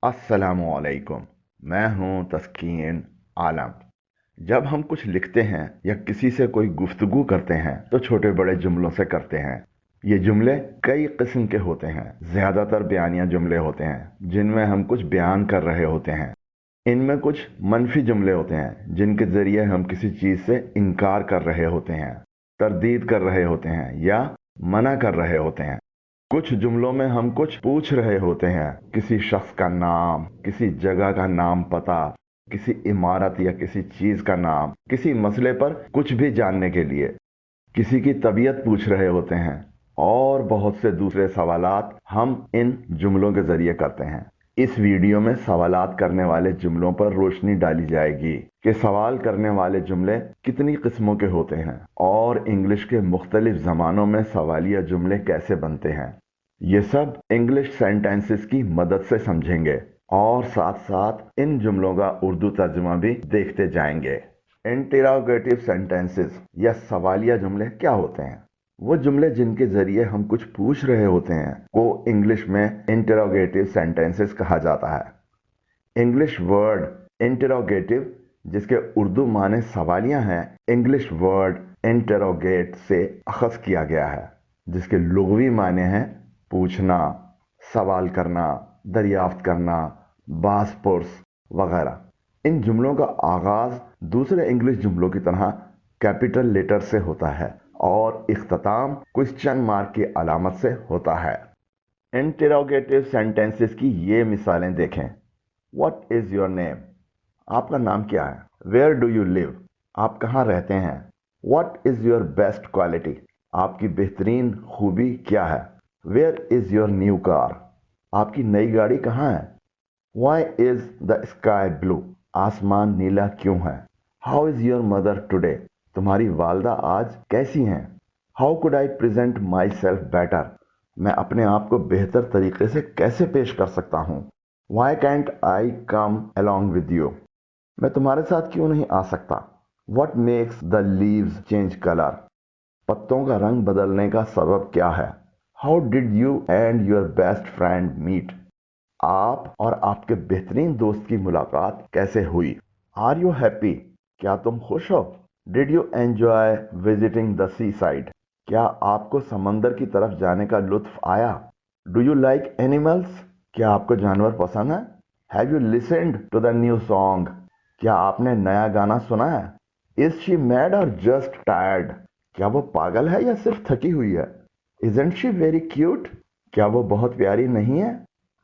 अस्सलामुअलैकुम। मैं हूं तस्कीन आलम। जब हम कुछ लिखते हैं या किसी से कोई गुफ्तगू करते हैं तो छोटे बड़े जुमलों से करते हैं। ये जुमले कई किस्म के होते हैं। ज़्यादातर बयानिया जुमले होते हैं जिनमें हम कुछ बयान कर रहे होते हैं। इनमें कुछ मनफी जुमले होते हैं जिनके ज़रिए हम किसी चीज़ से इनकार कर रहे होते हैं, तरदीद कर रहे होते हैं या मना कर रहे होते हैं। कुछ जुमलों में हम कुछ पूछ रहे होते हैं, किसी शख्स का नाम, किसी जगह का नाम पता, किसी इमारत या किसी चीज का नाम, किसी मसले पर कुछ भी जानने के लिए किसी की तबीयत पूछ रहे होते हैं और बहुत से दूसरे सवालात हम इन जुमलों के जरिए करते हैं। इस वीडियो में सवालात करने वाले जुमलों पर रोशनी डाली जाएगी कि सवाल करने वाले जुमले कितनी किस्मों के होते हैं और इंग्लिश के मुख्तलिफ ज़मानों में सवालिया जुमले कैसे बनते हैं। ये सब इंग्लिश सेंटेंसेस की मदद से समझेंगे और साथ साथ इन जुमलों का उर्दू तर्जुमा भी देखते जाएंगे। इंटरोगेटिव सेंटेंसेस या सवालिया जुमले क्या होते हैं? वो जुमले जिनके जरिए हम कुछ पूछ रहे होते हैं को इंग्लिश में इंटरोगेटिव सेंटेंसेस कहा जाता है। इंग्लिश वर्ड इंटरोगेटिव, जिसके उर्दू माने सवालिया हैं, इंग्लिश वर्ड इंटरोगेट से अखज़ किया गया है, जिसके लुग़वी माने हैं पूछना, सवाल करना, दरियाफ्त करना, बासपुरस वगैरह। इन जुमलों का आगाज दूसरे इंग्लिश जुमलों की तरह कैपिटल लेटर से होता है और इख्तिताम क्वेश्चन मार्क की अलामत से होता है। इंटरोगेटिव सेंटेंसेस की ये मिसालें देखें। What is your name? आपका नाम क्या है? Where do you live? आप कहाँ रहते हैं? What is your best quality? आपकी बेहतरीन खूबी क्या है? Where is your new car? आपकी नई गाड़ी कहाँ है? Why is the sky blue? आसमान नीला क्यों है? How is your mother today? तुम्हारी वालदा आज कैसी हैं? How could I present myself better? मैं अपने आप को बेहतर तरीके से कैसे पेश कर सकता हूँ? Why can't I come along with you? मैं तुम्हारे साथ क्यों नहीं आ सकता? What makes the leaves change colour? पत्तों का रंग बदलने का सबब क्या है? How did you and your best friend meet? आप और आपके बेहतरीन दोस्त की मुलाकात कैसे हुई? Are you happy? क्या तुम खुश हो? Did you enjoy visiting the seaside? क्या आपको समंदर की तरफ जाने का लुत्फ आया? Do you like animals? क्या आपको जानवर पसंद है? Have you listened to the new song? क्या आपने नया गाना सुना है? इज शी मैड और जस्ट टायर्ड? क्या वो पागल है या सिर्फ थकी हुई है? Isn't she very cute? क्या वो बहुत प्यारी नहीं है?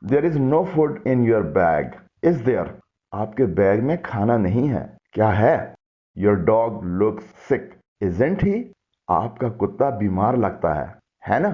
There is no food in your bag. Is there? आपके बैग में खाना नहीं है, क्या है? Your dog looks sick, isn't he? आपका कुत्ता बीमार लगता है ना?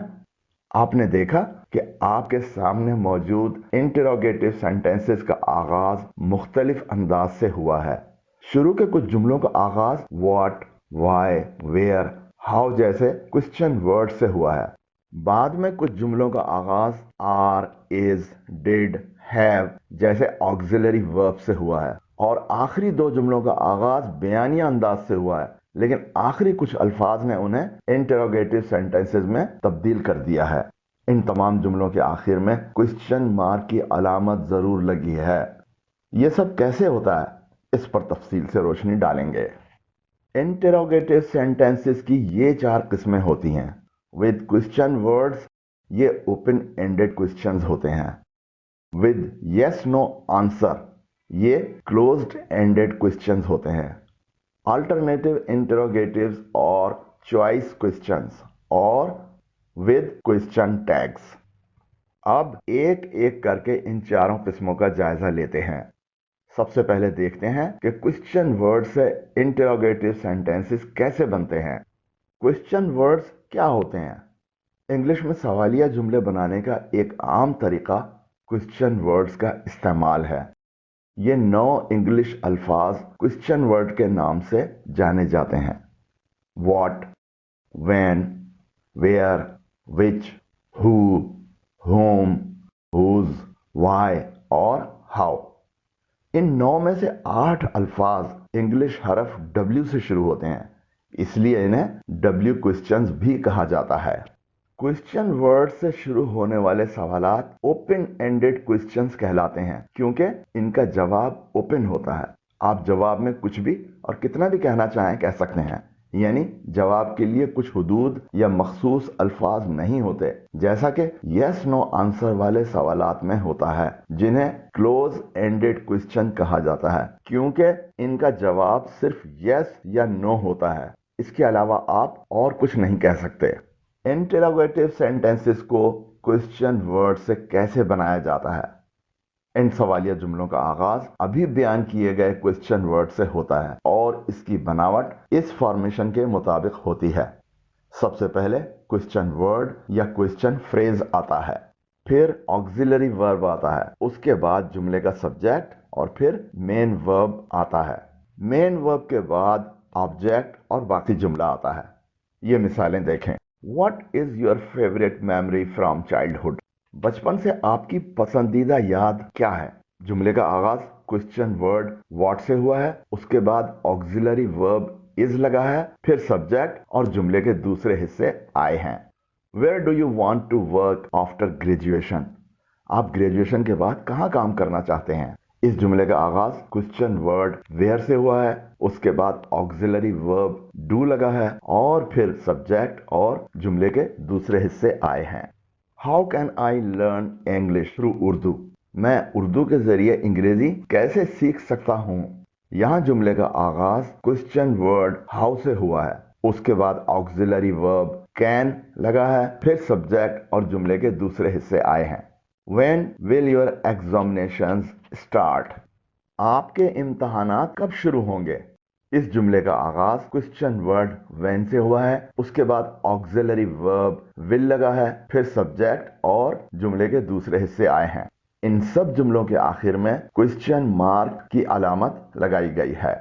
आपने देखा कि आपके सामने मौजूद इंटरोगेटिव सेंटेंसेस का आगाज मुख्तलिफ अंदाज से हुआ है। शुरू के कुछ जुमलों का आगाज व्हाट, वाई, वेयर, हाउ जैसे क्वेश्चन वर्ड से हुआ है। बाद में कुछ जुमलों का आगाज आर, इज, डिड, हैव जैसे ऑक्सिलरी वर्ब से हुआ है और आखिरी दो जुमलों का आगाज बयानिया अंदाज से हुआ है, लेकिन आखिरी कुछ अल्फाज ने उन्हें इंटरोगेटिव सेंटेंसेस में तब्दील कर दिया है। इन तमाम जुमलों के आखिर में क्वेश्चन मार्क की अलामत जरूर लगी है। ये सब कैसे होता है, इस पर तफसील से रोशनी डालेंगे। इंटरोगेटिव सेंटेंसेस की ये चार किस्में होती हैं। विद क्वेश्चन वर्ड्स, ये ओपन एंडेड क्वेश्चंस होते हैं। विद यस नो आंसर, ये क्लोज्ड एंडेड क्वेश्चंस होते हैं। अल्टरनेटिव इंटरोगेटिव्स और चॉइस क्वेश्चंस और विद क्वेश्चन टैग्स। अब एक एक करके इन चारों किस्मों का जायजा लेते हैं। सबसे पहले देखते हैं कि क्वेश्चन वर्ड से इंटरोगेटिव सेंटेंसेस कैसे बनते हैं। क्वेश्चन वर्ड्स क्या होते हैं? इंग्लिश में सवालिया जुमले बनाने का एक आम तरीका क्वेश्चन वर्ड्स का इस्तेमाल है। ये 9 इंग्लिश अल्फाज क्वेश्चन वर्ड के नाम से जाने जाते हैं। What, when, where, which, who, whom, whose, why और हाउ। इन 9 में से 8 अल्फाज इंग्लिश हरफ W से शुरू होते हैं, इसलिए इन्हें W क्वेश्चंस भी कहा जाता है। क्वेश्चन वर्ड से शुरू होने वाले सवालात ओपन एंडेड क्वेश्चंस कहलाते हैं क्योंकि इनका जवाब ओपन होता है। आप जवाब में कुछ भी और कितना भी कहना चाहें कह सकते हैं, यानी जवाब के लिए कुछ हुदूद या मखसूस अल्फाज नहीं होते, जैसा कि यस नो आंसर वाले सवालात में होता है, जिन्हें क्लोज एंडेड क्वेश्चन कहा जाता है क्योंकि इनका जवाब सिर्फ यस या नो होता है। इसके अलावा आप और कुछ नहीं कह सकते। इंटरोगेटिव सेंटेंसेस को क्वेश्चन वर्ड से कैसे बनाया जाता है? इन सवालिया जुमलों का आगाज अभी बयान किए गए क्वेश्चन वर्ड से होता है और इसकी बनावट इस फॉर्मेशन के मुताबिक होती है। सबसे पहले क्वेश्चन वर्ड या क्वेश्चन फ्रेज आता है, फिर ऑक्सिलरी वर्ब आता है, उसके बाद जुमले का सब्जेक्ट और फिर मेन वर्ब आता है। मेन वर्ब के बाद ऑब्जेक्ट और बाकी जुमला आता है। ये मिसालें देखें। What is your favorite memory from childhood? बचपन से आपकी पसंदीदा याद क्या है? जुमले का आगाज क्वेश्चन वर्ड what से हुआ है, उसके बाद ऑक्सिलरी वर्ब is लगा है, फिर सब्जेक्ट और जुमले के दूसरे हिस्से आए हैं। Where do you want to work after graduation? आप ग्रेजुएशन के बाद कहाँ काम करना चाहते हैं? इस जुमले का आगाज क्वेश्चन वर्ड वेयर से हुआ है, उसके बाद ऑक्सिलरी वर्ब डू लगा है और फिर सब्जेक्ट और जुमले के दूसरे हिस्से आए हैं। How can I learn English through Urdu? मैं उर्दू के जरिए अंग्रेजी कैसे सीख सकता हूँ? यहाँ जुमले का आगाज क्वेश्चन वर्ड हाउ से हुआ है, उसके बाद ऑक्सिलरी वर्ब कैन लगा है, फिर सब्जेक्ट और जुमले के दूसरे हिस्से आए हैं। When will your examinations start? आपके इम्तहानात कब शुरू होंगे? इस जुमले का आगाज क्वेश्चन वर्ड when से हुआ है, उसके बाद ऑक्सिलरी वर्ब will लगा है, फिर सब्जेक्ट और जुमले के दूसरे हिस्से आए हैं। इन सब जुमलों के आखिर में क्वेश्चन मार्क की अलामत लगाई गई है।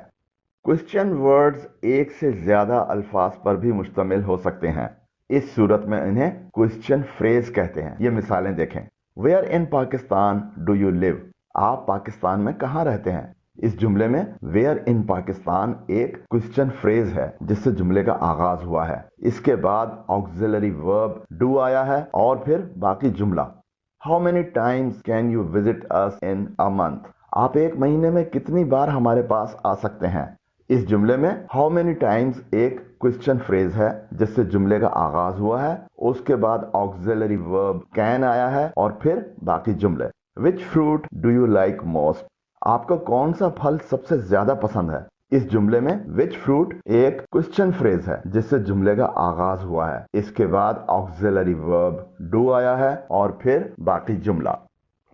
क्वेश्चन वर्ड्स एक से ज्यादा अल्फाज पर भी मुश्तमिल हो सकते हैं। इस सूरत में इन्हें क्वेश्चन फ्रेज कहते हैं। ये मिसालें देखें। Where in Pakistan do you live? आप पाकिस्तान में कहाँ रहते हैं? इस जुमले में Where in Pakistan एक क्वेश्चन फ्रेज है जिससे जुमले का आगाज हुआ है। इसके बाद ऑक्सिलरी वर्ब do आया है और फिर बाकी जुमला। How many times can you visit us in a month? आप एक महीने में कितनी बार हमारे पास आ सकते हैं? इस जुमले में हाउ मेनी टाइम्स एक क्वेश्चन फ्रेज है जिससे जुमले का आगाज हुआ है, उसके बाद ऑक्सिलरी वर्ब कैन आया है और फिर बाकी जुमले। Which fruit do you like most? आपको कौन सा फल सबसे ज्यादा पसंद है? इस जुमले में विच फ्रूट एक क्वेश्चन फ्रेज है जिससे जुमले का आगाज हुआ है, इसके बाद ऑक्सिलरी वर्ब डू आया है और फिर बाकी जुमला।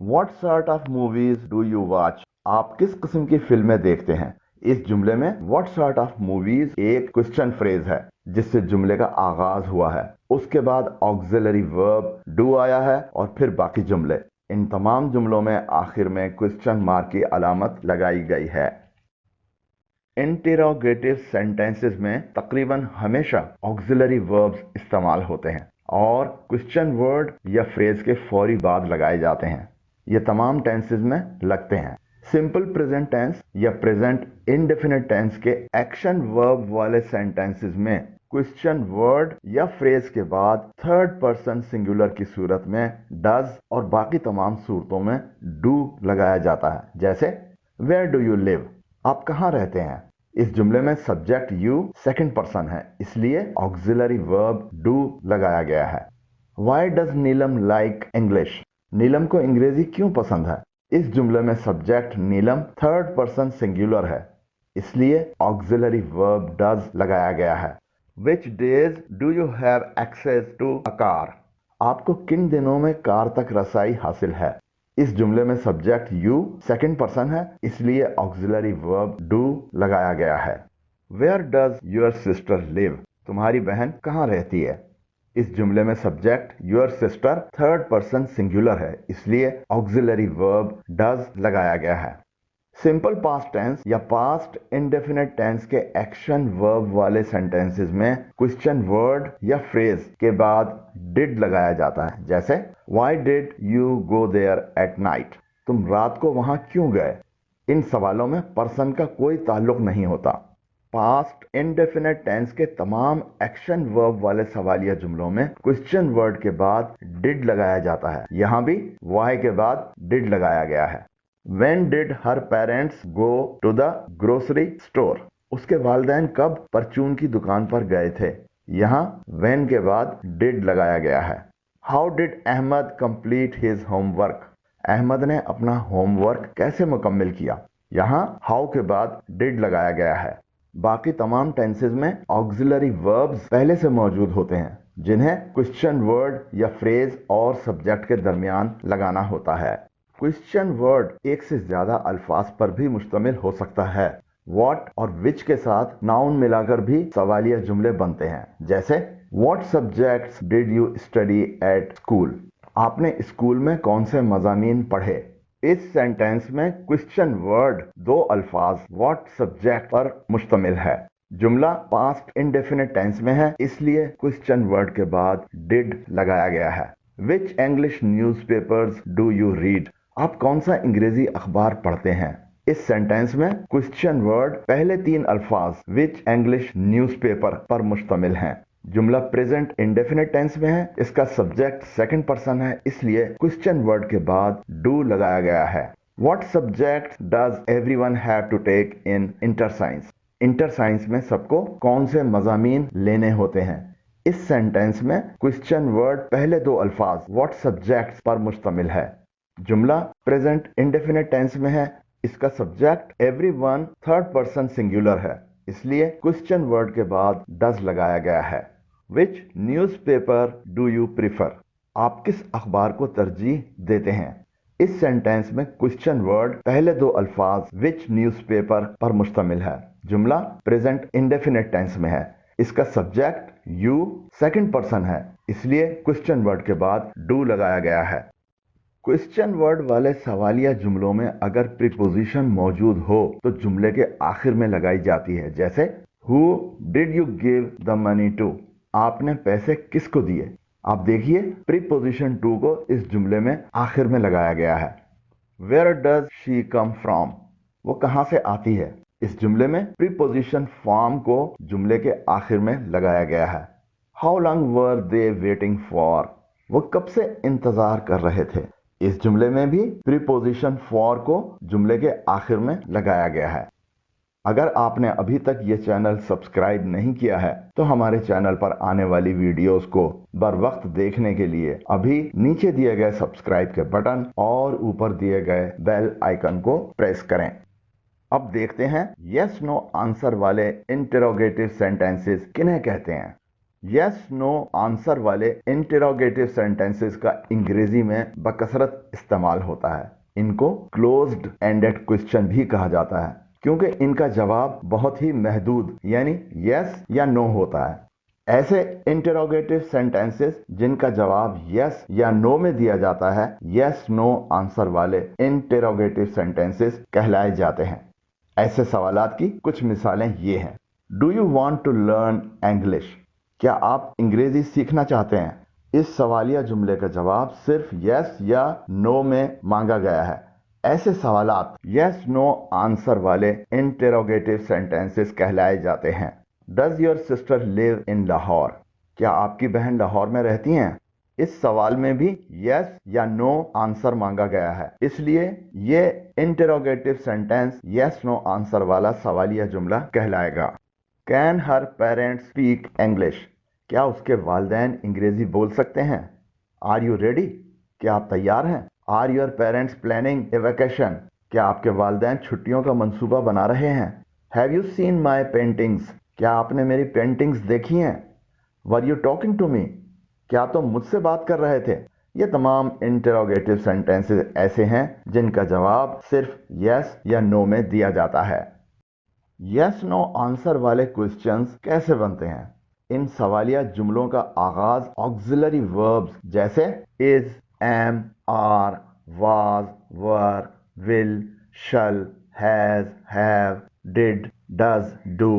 What sort of movies do you watch? आप किस किस्म की फिल्में देखते हैं? इस जुमले में What sort of movies एक क्वेश्चन फ्रेज है जिससे जुमले का आगाज हुआ है, उसके बाद ऑक्सिलरी वर्ब डू आया है और फिर बाकी जुमले। इन तमाम जुमलों में आखिर में क्वेश्चन मार्क की अलामत लगाई गई है। इंटरोगेटिव सेंटेंसेस में तकरीबन हमेशा ऑक्सिलरी वर्ब्स इस्तेमाल होते हैं और क्वेश्चन वर्ड या फ्रेज के फौरी बाद लगाए जाते हैं। ये तमाम टेंसेस में लगते हैं। सिंपल प्रेजेंट टेंस या प्रेजेंट इंडेफिनिट टेंस के एक्शन वर्ब वाले सेंटेंसेस में क्वेश्चन वर्ड या फ्रेज के बाद थर्ड पर्सन सिंगुलर की सूरत में डज और बाकी तमाम सूरतों में डू लगाया जाता है। जैसे वेयर डू यू लिव? आप कहाँ रहते हैं? इस जुमले में सब्जेक्ट यू सेकंड पर्सन है, इसलिए ऑक्सिलरी वर्ब डू लगाया गया है। Why does Neelam like English? Neelam को अंग्रेजी क्यों पसंद है? इस जुमले में subject Neelam third person singular है, इसलिए ऑक्सिलरी वर्ब डज लगाया गया है। Which days do you have access to a car? आपको किन दिनों में कार तक रसाई हासिल है? इस जुमले में सब्जेक्ट यू सेकंड पर्सन है, इसलिए ऑक्सिलरी वर्ब डू लगाया गया है। Where does your sister live? तुम्हारी बहन कहाँ रहती है? इस जुमले में subject your sister third person singular है, इसलिए ऑक्सिलरी वर्ब डज लगाया गया है। सिंपल पास्ट टेंस या पास्ट इंडेफिनिट टेंस के एक्शन वर्ब वाले सेंटेंसेस में क्वेश्चन वर्ड या फ्रेज के बाद डिड लगाया जाता है। जैसे why did you go there at night? तुम रात को वहां क्यों गए? इन सवालों में पर्सन का कोई ताल्लुक नहीं होता। पास्ट इंडेफिनेट टेंस के तमाम एक्शन वर्ब वाले सवालिया जुमलों में क्वेश्चन वर्ड के बाद डिड लगाया जाता है। यहाँ भी वाई के बाद डिड लगाया गया है। When did her parents go to the grocery store? उसके वालिदैन कब परचून की दुकान पर गए थे। यहाँ when के बाद did लगाया गया है। How did Ahmed complete his homework? Ahmad ने अपना होमवर्क कैसे मुकम्मल किया। यहाँ how के बाद did लगाया गया है। बाकी तमाम टेंसेज में ऑक्सिलरी वर्ब्स पहले से मौजूद होते हैं जिन्हें क्वेश्चन वर्ड या फ्रेज और सब्जेक्ट के दरमियान लगाना होता है। क्वेश्चन वर्ड एक से ज्यादा अल्फाज पर भी मुश्तमिल हो सकता है। व्हाट और विच के साथ नाउन मिलाकर भी सवालिया जुमले बनते हैं, जैसे what subjects did you study at school? आपने स्कूल में कौन से मज़ामीन पढ़े? इस सेंटेंस में क्वेश्चन वर्ड दो अल्फाज व्हाट सब्जेक्ट पर मुश्तमिल है। जुमला पास्ट इंडेफिनिट टेंस में है, इसलिए क्वेश्चन वर्ड के बाद डिड लगाया गया है। Which English newspapers do you read? आप कौन सा अंग्रेजी अखबार पढ़ते हैं? इस सेंटेंस में क्वेश्चन वर्ड पहले तीन अल्फाज विच इंग्लिश न्यूज़पेपर पर मुश्तमिल हैं। जुमला प्रेजेंट इंडेफिनिट टेंस में है, इसका सब्जेक्ट सेकंड पर्सन है, इसलिए क्वेश्चन वर्ड के बाद डू लगाया गया है। What subject does everyone have to take in inter science? Inter science में सबको कौन से मज़ामीन लेने होते हैं? इस सेंटेंस में क्वेश्चन वर्ड पहले दो अल्फाज व्हाट सब्जेक्ट्स पर मुश्तमिल है। जुमला प्रेजेंट इंडेफिनिट टेंस में है, इसका subject everyone third person singular है, इसलिए क्वेश्चन वर्ड के बाद डज लगाया गया है। विच न्यूज़पेपर डू यू प्रिफर? आप किस अखबार को तरजीह देते हैं? इस सेंटेंस में क्वेश्चन वर्ड पहले दो अल्फाज विच न्यूज़पेपर पर मुश्तमिल है। जुमला प्रेजेंट इंडेफिनिट टेंस में है, इसका सब्जेक्ट यू सेकंड पर्सन है, इसलिए क्वेश्चन वर्ड के बाद डू लगाया गया है। क्वेश्चन वर्ड वाले सवालिया जुमलों में अगर प्रीपोजिशन मौजूद हो तो जुमले के आखिर में लगाई जाती है, जैसे who did you give the money to? आपने पैसे किसको दिए? आप देखिए प्रीपोजिशन टू को इस जुमले में आखिर में लगाया गया है। Where does she come from? वो कहां से आती है? इस जुमले में प्रीपोजिशन फ्रॉम को जुमले के आखिर में लगाया गया है। How long were they waiting for? वो कब से इंतजार कर रहे थे? इस जुमले में भी प्रीपोजिशन फॉर को जुमले के आखिर में लगाया गया है। अगर आपने अभी तक ये चैनल सब्सक्राइब नहीं किया है तो हमारे चैनल पर आने वाली वीडियोस को बर वक्त देखने के लिए अभी नीचे दिए गए सब्सक्राइब के बटन और ऊपर दिए गए बेल आइकन को प्रेस करें। अब देखते हैं यस नो आंसर वाले इंटरोगेटिव सेंटेंसेस किन्हें कहते हैं। यस नो आंसर वाले इंटरोगेटिव सेंटेंसेस का अंग्रेजी में बकसरत इस्तेमाल होता है। इनको क्लोज्ड एंडेड क्वेश्चन भी कहा जाता है क्योंकि इनका जवाब बहुत ही महदूद यानी यस या नो होता है। ऐसे इंटरोगेटिव सेंटेंसेस जिनका जवाब यस या नो में दिया जाता है यस नो आंसर वाले इंटरोगेटिव सेंटेंसेस कहलाए जाते हैं। ऐसे सवालात की कुछ मिसालें ये हैं। Do you want to learn English? क्या आप अंग्रेजी सीखना चाहते हैं? इस सवालिया जुमले का जवाब सिर्फ यस या नो में मांगा गया है। ऐसे सवालात यस नो आंसर वाले इंटरोगेटिव सेंटेंसेस कहलाए जाते हैं। Does your sister live in Lahore? क्या आपकी बहन लाहौर में रहती हैं? इस सवाल में भी यस या नो आंसर मांगा गया है, इसलिए ये interrogative sentence yes no answer वाला सवालिया जुमला कहलाएगा। Can her parents speak English? क्या उसके वालिदैन अंग्रेजी बोल सकते हैं? Are you ready? क्या आप तैयार हैं? Are your parents planning a vacation? क्या आपके वालिदैन छुट्टियों का मंसूबा बना रहे हैं? Have you seen my paintings? क्या आपने मेरी पेंटिंग्स देखी हैं? Were you talking to me? क्या तुम मुझसे बात कर रहे थे? ये तमाम इंटरोगेटिव सेंटेंसेस ऐसे हैं जिनका जवाब सिर्फ यस या नो में दिया जाता है। यस नो आंसर वाले क्वेश्चंस कैसे बनते हैं? इन सवालिया जुमलों का आगाज ऑक्सिलरी वर्ब्स जैसे is, am, are, was, were, will, shall, has, have, did, does, do,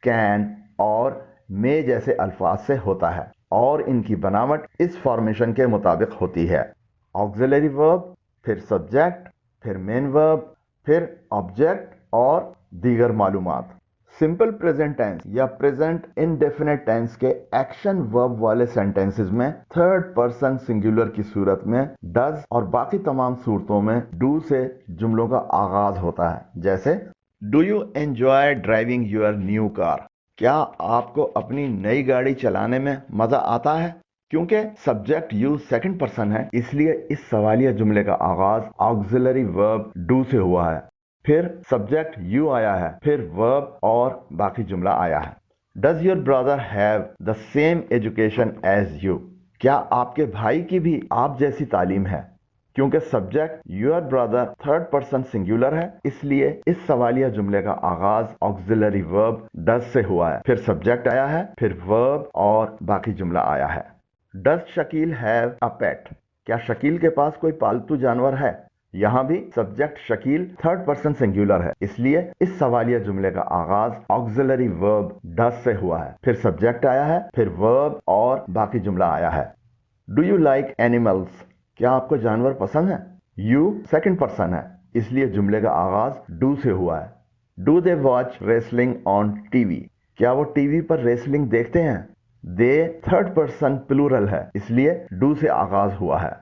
can और मे जैसे अल्फाज से होता है और इनकी बनावट इस फॉर्मेशन के मुताबिक होती है। ऑक्सिलरी वर्ब, फिर सब्जेक्ट, फिर मेन वर्ब, फिर ऑब्जेक्ट और दीगर मालूमात। सिंपल प्रेजेंट टेंस या प्रेजेंट इनडेफिनेट टेंस के एक्शन वर्ब वाले सेंटेंसेस में थर्ड पर्सन सिंगुलर की सूरत में डज और बाकी तमाम सूरतों में डू से जुमलों का आगाज होता है। जैसे do you enjoy driving your new car? क्या आपको अपनी नई गाड़ी चलाने में मजा आता है? क्योंकि सब्जेक्ट यू सेकंड पर्सन है, इसलिए इस सवालिया जुमले का आगाज ऑक्सिलरी वर्ब डू से हुआ है। फिर सब्जेक्ट यू आया है, फिर वर्ब और बाकी जुमला आया है। Does your brother have the same education as you? क्या आपके भाई की भी आप जैसी तालीम है? क्योंकि subject your brother third person singular है, इसलिए इस सवालिया जुमले का आगाज ऑक्सिलरी वर्ब डज से हुआ है। फिर सब्जेक्ट आया है, फिर वर्ब और बाकी जुमला आया है। Does Shakeel have a pet? क्या शकील के पास कोई पालतू जानवर है? यहां भी subject Shakeel third person singular है, इसलिए इस सवालिया जुमले का आगाज ऑक्सिलरी वर्ब डज से हुआ है। फिर सब्जेक्ट आया है, फिर वर्ब और बाकी जुमला आया है। Do you like animals? क्या आपको जानवर पसंद है? यू सेकंड पर्सन है, इसलिए जुमले का आगाज डू से हुआ है। Do they watch wrestling on TV? क्या वो टीवी पर रेसलिंग देखते हैं? दे थर्ड पर्सन प्लूरल है, इसलिए डू से आगाज हुआ है।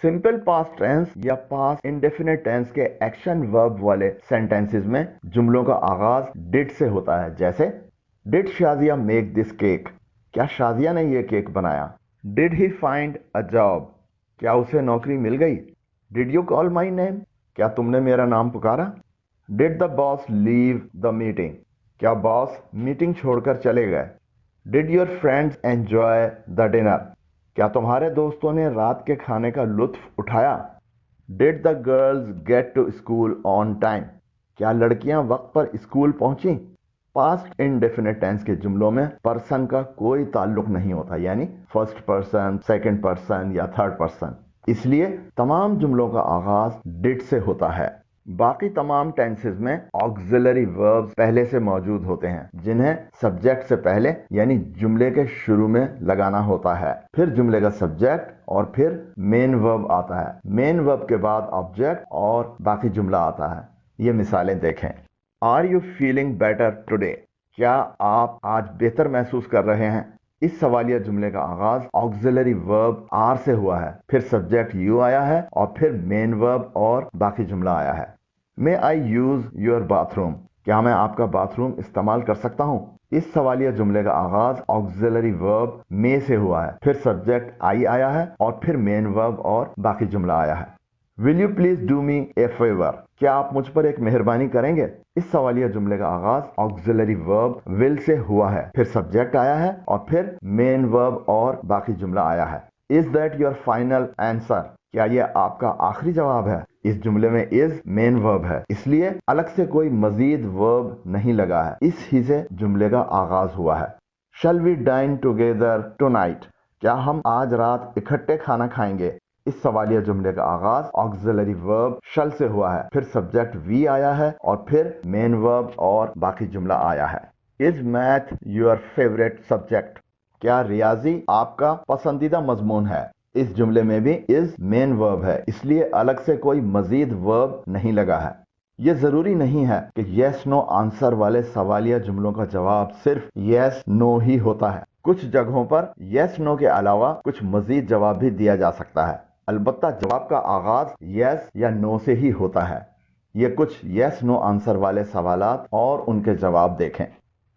सिंपल पास्ट टेंस या पास्ट इंडेफिनिट टेंस के एक्शन वर्ब वाले सेंटेंसेस में जुमलों का आगाज डिड से होता है। जैसे did Shazia make this cake? क्या शाजिया ने यह केक बनाया? Did he find a job? क्या उसे नौकरी मिल गई? Did you call my name? क्या तुमने मेरा नाम पुकारा? Did the boss leave the meeting? क्या बॉस मीटिंग छोड़कर चले गए? Did your friends enjoy the dinner? क्या तुम्हारे दोस्तों ने रात के खाने का लुत्फ उठाया? Did the girls get to school on time? क्या लड़कियां वक्त पर स्कूल पहुंची? पास्ट इंडेफिनिट टेंस के जुमलों में पर्सन का कोई ताल्लुक नहीं होता, यानी फर्स्ट पर्सन, सेकंड पर्सन या थर्ड पर्सन, इसलिए तमाम जुमलों का आगाज डिड से होता है। बाकी तमाम टेंसेस में ऑक्सिलरी वर्ब्स पहले से मौजूद होते हैं, जिन्हें सब्जेक्ट से पहले यानी जुमले के शुरू में लगाना होता है। फिर जुमले का सब्जेक्ट और फिर मेन वर्ब आता है। मेन वर्ब के बाद ऑब्जेक्ट और बाकी जुमला आता है। ये मिसालें देखें। Are you feeling better today? क्या आप आज बेहतर महसूस कर रहे हैं? इस सवालिया जुमले का आगाज ऑक्सिलरी वर्ब आर से हुआ है, फिर सब्जेक्ट यू आया है और फिर मेन वर्ब और बाकी जुमला आया है। मे आई यूज योर बाथरूम? क्या मैं आपका बाथरूम इस्तेमाल कर सकता हूँ? इस सवालिया जुमले का आगाज ऑक्सिलरी वर्ब मे से हुआ है, फिर सब्जेक्ट आई आया है और फिर मेन वर्ब और बाकी जुमला आया है। Will you please do me A favour? क्या आप मुझ पर एक मेहरबानी करेंगे? इस सवालिया जुमले का आगाज ऑक्सिलरी वर्ब विल से हुआ है, फिर सब्जेक्ट आया है और फिर मेन वर्ब और बाकी जुमला आया है। Is that your final answer? क्या यह आपका आखिरी जवाब है? इस जुमले में इज मेन वर्ब है, इसलिए अलग से कोई मजीद वर्ब नहीं लगा है, इस ही से जुमले का आगाज हुआ है। Shall we dine together tonight? क्या हम आज रात इकट्ठे खाना खाएंगे? इस सवालिया जुमले का आगाज ऑक्सिलरी वर्ब शल से हुआ है, फिर सब्जेक्ट वी आया है और फिर मेन वर्ब और बाकी जुमला आया है। Is math your favourite subject? क्या रियाजी आपका पसंदीदा मजमून है? इस जुमले में भी इज मेन वर्ब है, इसलिए अलग से कोई मजीद वर्ब नहीं लगा है। यह जरूरी नहीं है कि यस नो आंसर वाले सवालिया जुमलों का जवाब सिर्फ यस नो ही होता है। कुछ जगहों पर यस नो के अलावा कुछ मजीद जवाब भी दिया जा सकता है, अलबत्ता जवाब का आगाज यस या नो से ही होता है। ये कुछ यस नो आंसर वाले सवालात और उनके जवाब देखें।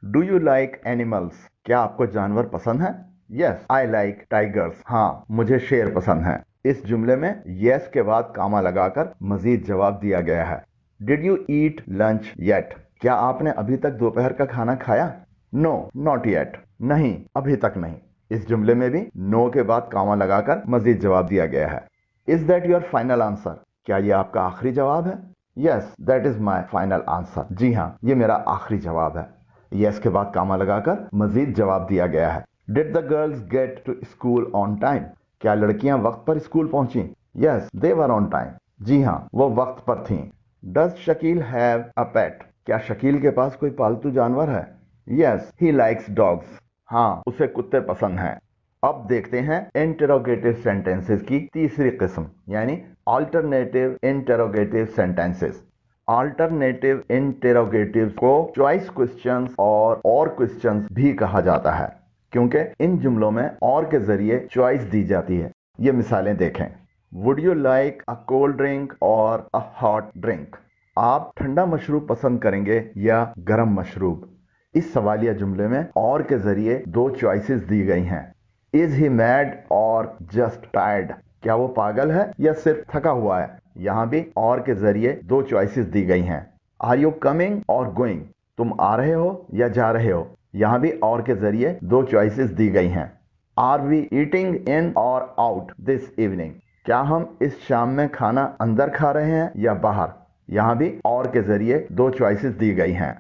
Do you like animals? क्या आपको जानवर पसंद है? Yes I like tigers. हाँ, मुझे शेर पसंद है। इस जुमले में यस के बाद कामा लगाकर मजीद जवाब दिया गया है। Did you eat lunch yet? क्या आपने अभी तक दोपहर का खाना खाया? No not yet. नहीं, अभी तक नहीं। इस जुमले में भी नो के बाद कामा लगाकर मजीद जवाब दिया गया है। Is that your final answer? क्या यह आपका आखिरी जवाब है? Yes that is my final answer. जी हाँ, ये मेरा आखिरी जवाब है। यस के बाद कामा लगाकर मजीद जवाब दिया गया है। Did the girls get to school on time? क्या लड़कियां वक्त पर स्कूल पहुंची? Yes they were on time. जी हाँ, वो वक्त पर थीं। Does Shakeel have a pet? क्या शकील के पास कोई पालतू जानवर है? Yes he likes dogs. हाँ, उसे कुत्ते पसंद हैं। अब देखते हैं इंटेरोगेटिव सेंटेंसेस की तीसरी किस्म, यानी alternative interrogative sentences. Alternative interrogative को चॉइस क्वेश्चंस और क्वेश्चंस भी कहा जाता है, क्योंकि इन जुमलों में और के जरिए चॉइस दी जाती है। ये मिसालें देखें। Would you like a cold drink और अ हॉट ड्रिंक? आप ठंडा मशरूब पसंद करेंगे या गर्म मशरूब? इस सवालिया जुमले में और के जरिए दो चॉइसेस दी गई हैं। इज ही मैड और जस्ट टायर्ड? क्या वो पागल है या सिर्फ थका हुआ है? यहाँ भी और के जरिए दो चॉइसेस दी गई हैं। आर यू कमिंग और गोइंग? तुम आ रहे हो या जा रहे हो? यहाँ भी और के जरिए दो चॉइसेस दी गई हैं। आर वी ईटिंग इन और आउट दिस इवनिंग? क्या हम इस शाम में खाना अंदर खा रहे हैं या बाहर? यहाँ भी और के जरिए दो चॉइसेस दी गई हैं।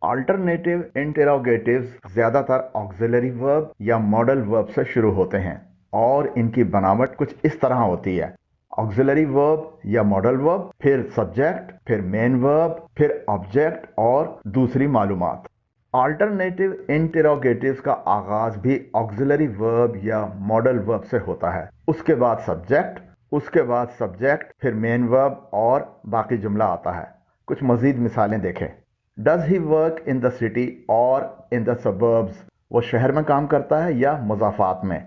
अल्टरनेटिव इंटेरोगेटिव्स ज्यादातर ऑक्सिलरी वर्ब या मॉडल वर्ब से शुरू होते हैं और इनकी बनावट कुछ इस तरह होती है। ऑक्सिलरी वर्ब या मॉडल वर्ब, फिर सब्जेक्ट, फिर मेन वर्ब, फिर ऑब्जेक्ट और दूसरी मालूमात। अल्टरनेटिव इंटेरोगेटिव्स का आगाज भी ऑक्सिलरी वर्ब या मॉडल वर्ब से होता है, उसके बाद सब्जेक्ट, फिर मेन वर्ब और बाकी जुमला आता है। कुछ मजीद मिसालें देखें। Does he work in the city और इन द सबर्ब्स? वो शहर में काम करता है या मुज़ाफ़ात में?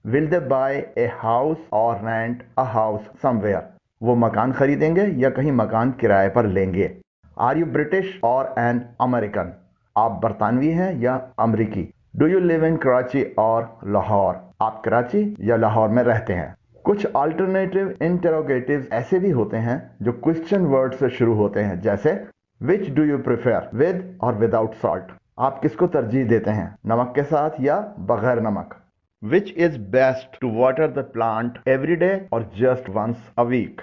Will they buy a house और रेंट अ हाउस समवेयर? वो मकान खरीदेंगे या कहीं मकान किराए पर लेंगे? आर यू ब्रिटिश और एन अमेरिकन? आप बरतानवी हैं या अमरीकी? Do you live in Karachi और लाहौर? आप कराची या लाहौर में रहते हैं? कुछ अल्टरनेटिव इंटेरोगेटिव्स ऐसे भी होते हैं जो क्वेश्चन वर्ड से शुरू होते हैं, जैसे which do you prefer, with और विदाउट सॉल्ट? आप किसको तरजीह देते हैं, नमक के साथ या बगैर नमक? Which is best to water the plant every day और जस्ट वंस अ वीक?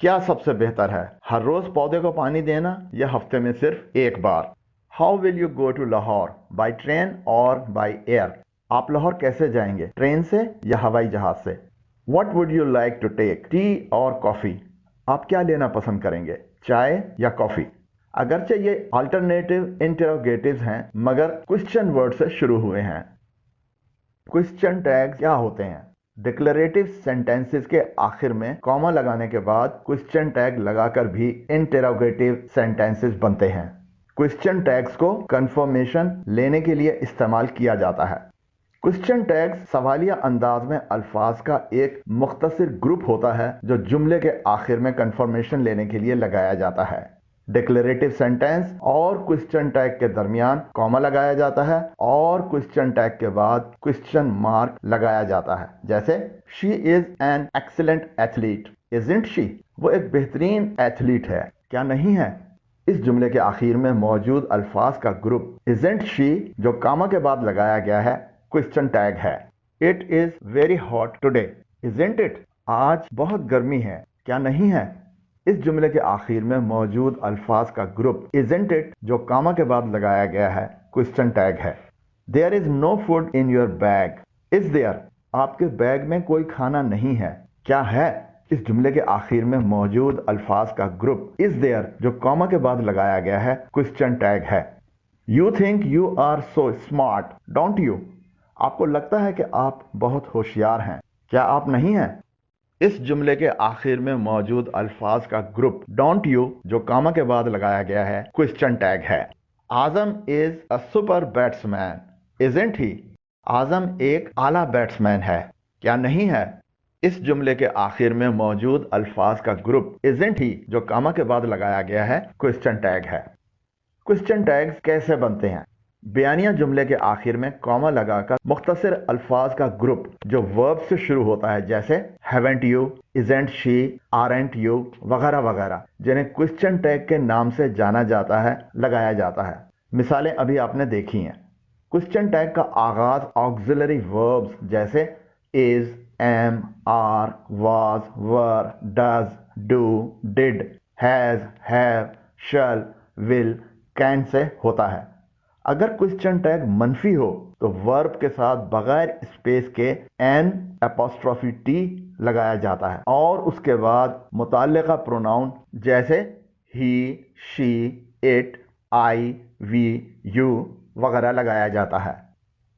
क्या सबसे बेहतर है, हर रोज पौधे को पानी देना या हफ्ते में सिर्फ एक बार? How will you go to Lahore, by train और बाई एयर? आप लाहौर कैसे जाएंगे, ट्रेन से या हवाई जहाज से? What would you like to take, tea और कॉफी? आप क्या लेना पसंद करेंगे, चाय या कॉफी? अगरचे ये अल्टरनेटिव इंटेरोगेटिव्स हैं, मगर क्वेश्चन वर्ड से शुरू हुए हैं। क्वेश्चन टैग क्या होते हैं? डिक्लेरेटिव सेंटेंसेस के आखिर में कॉमा लगाने के बाद क्वेश्चन टैग लगाकर भी इंटेरोगेटिव सेंटेंसेस बनते हैं। क्वेश्चन टैग्स को कंफर्मेशन लेने के लिए इस्तेमाल किया जाता है। क्वेश्चन टैग्स सवालिया अंदाज में अल्फाज का एक मुख्तसर ग्रुप होता है जो जुमले के आखिर में कंफर्मेशन लेने के लिए लगाया जाता है। डिक्लेरेटिव सेंटेंस और क्वेश्चन टैग के दरमियान कॉमा लगाया जाता है और क्वेश्चन टैग के बाद क्वेश्चन मार्क लगाया जाता है, जैसे she is an excellent athlete, isn't she? वो एक बेहतरीन एथलीट है, क्या नहीं है? इस जुमले के आखिर में मौजूद अल्फाज का ग्रुप इजंट शी जो कॉमा के बाद लगाया गया है क्वेश्चन टैग है। It is very hot today, isn't it? आज बहुत गर्मी है, क्या नहीं है? इस जुमले के आखिर में मौजूद अल्फाज का ग्रुप इजंट इट जो कॉमा के बाद लगाया गया है क्वेश्चन टैग है। There is no food in your bag, is there? आपके बैग में कोई खाना नहीं है, क्या है? इस जुमले के आखिर में मौजूद अल्फाज का ग्रुप इज देयर जो कॉमा के बाद लगाया गया है क्वेश्चन टैग है। You think you are so smart, don't you? आपको लगता है कि आप बहुत होशियार हैं, क्या आप नहीं हैं? इस जुमले के आखिर में मौजूद अल्फाज का ग्रुप डोंट यू जो कॉमा के बाद लगाया गया है क्वेश्चन टैग है। Azam is a super batsman, isn't he? Azam एक आला बैट्समैन है, क्या नहीं है? इस जुमले के आखिर में मौजूद अल्फाज का ग्रुप इजंट ही जो कॉमा के बाद लगाया गया है क्वेश्चन टैग है। क्वेश्चन टैग्स कैसे बनते हैं? बयानिया जुमले के आखिर में कॉमा लगाकर मुख्तसर अल्फाज का ग्रुप जो वर्ब से शुरू होता है, जैसे haven't you, isn't she, aren't you वगैरह वगैरह, जिन्हें क्वेश्चन टैग के नाम से जाना जाता है, लगाया जाता है। मिसालें अभी आपने देखी हैं। क्वेश्चन टैग का आगाज ऑक्सिलरी वर्ब्स जैसे is, am, are, was, were, does, do, did, has, have, shall, will, can से होता है। अगर क्वेश्चन टैग मनफी हो तो वर्ब के साथ बगैर स्पेस के एन एपोस्ट्रोफी टी लगाया जाता है और उसके बाद मुताल्लिका प्रोनाउन जैसे he, she, it, I, we, you वगैरह लगाया जाता है।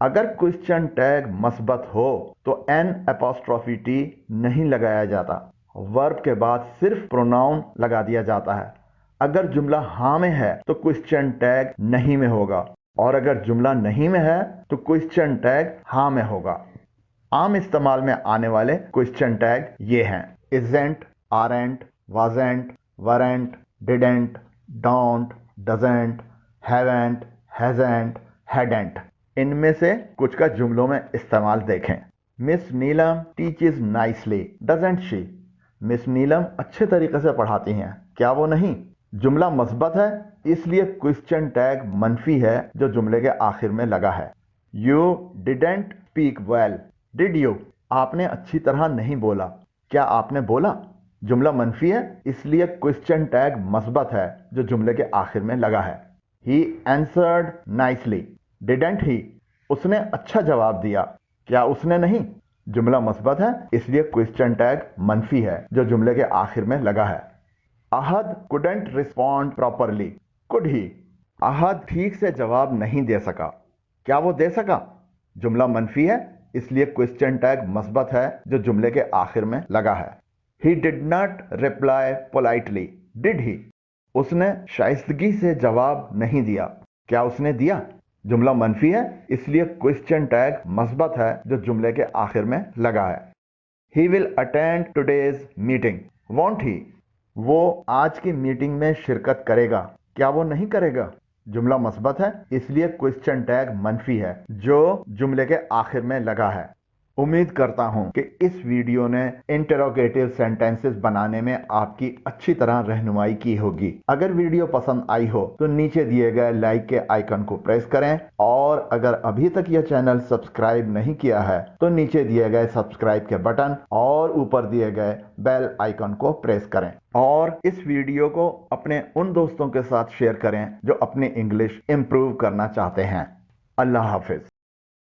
अगर क्वेश्चन टैग मस्बत हो तो एन एपोस्ट्रोफी टी नहीं लगाया जाता, वर्ब के बाद सिर्फ प्रोनाउन लगा दिया जाता है। اگر جملہ ہاں میں ہے تو کوسچن ٹیگ نہیں میں ہوگا، اور اگر جملہ نہیں میں ہے تو کوسچن ٹیگ ہاں میں ہوگا۔ عام استعمال میں آنے والے کوسچن ٹیگ یہ ہیں: isn't، aren't، wasn't، weren't، didn't، don't، doesn't، haven't، hasn't، hadn't۔ ان میں سے کچھ کا جملوں میں استعمال دیکھیں۔ مس نیلم ٹیچز نائسلی ڈزنٹ شی؟ مس نیلم اچھے طریقے سے پڑھاتی ہیں، کیا وہ نہیں؟ جملہ مثبت ہے، اس لیے کوسچن ٹیگ منفی ہے جو جملے کے آخر میں لگا ہے۔ You didn't speak well did you? آپ نے اچھی طرح نہیں بولا، کیا آپ نے بولا؟ جملہ منفی ہے، اس لیے کوسچن ٹیگ مثبت ہے جو جملے کے آخر میں لگا ہے۔ ہی answered نائسلی ڈیڈنٹ ہی؟ اس نے اچھا جواب دیا، کیا اس نے نہیں؟ جملہ مثبت ہے، اس لیے کوسچن ٹیگ منفی ہے جو جملے کے آخر میں لگا ہے۔ احد couldn't respond properly could he؟ احد ٹھیک سے جواب نہیں دے سکا، کیا وہ دے سکا؟ جملہ منفی ہے، اس لیے کوسچن ٹیگ مثبت ہے جو جملے کے آخر میں لگا ہے۔ He did not reply politely did he؟ اس نے شائستگی سے جواب نہیں دیا، کیا اس نے دیا؟ جملہ منفی ہے، اس لیے کوسچن ٹیگ مثبت ہے جو جملے کے آخر میں لگا ہے۔ He will attend today's meeting won't he؟ وہ آج کی میٹنگ میں شرکت کرے گا، کیا وہ نہیں کرے گا؟ جملہ مثبت ہے، اس لیے کوسچن ٹیگ منفی ہے جو جملے کے آخر میں لگا ہے۔ امید کرتا ہوں کہ اس ویڈیو نے انٹروگیٹو سینٹینسز بنانے میں آپ کی اچھی طرح رہنمائی کی ہوگی۔ اگر ویڈیو پسند آئی ہو تو نیچے دیے گئے لائک کے آئیکن کو پریس کریں، اور اگر ابھی تک یہ چینل سبسکرائب نہیں کیا ہے تو نیچے دیے گئے سبسکرائب کے بٹن اور اوپر دیے گئے بیل آئیکن کو پریس کریں، اور اس ویڈیو کو اپنے ان دوستوں کے ساتھ شیئر کریں جو اپنی انگلش امپروو کرنا چاہتے ہیں۔ اللہ حافظ۔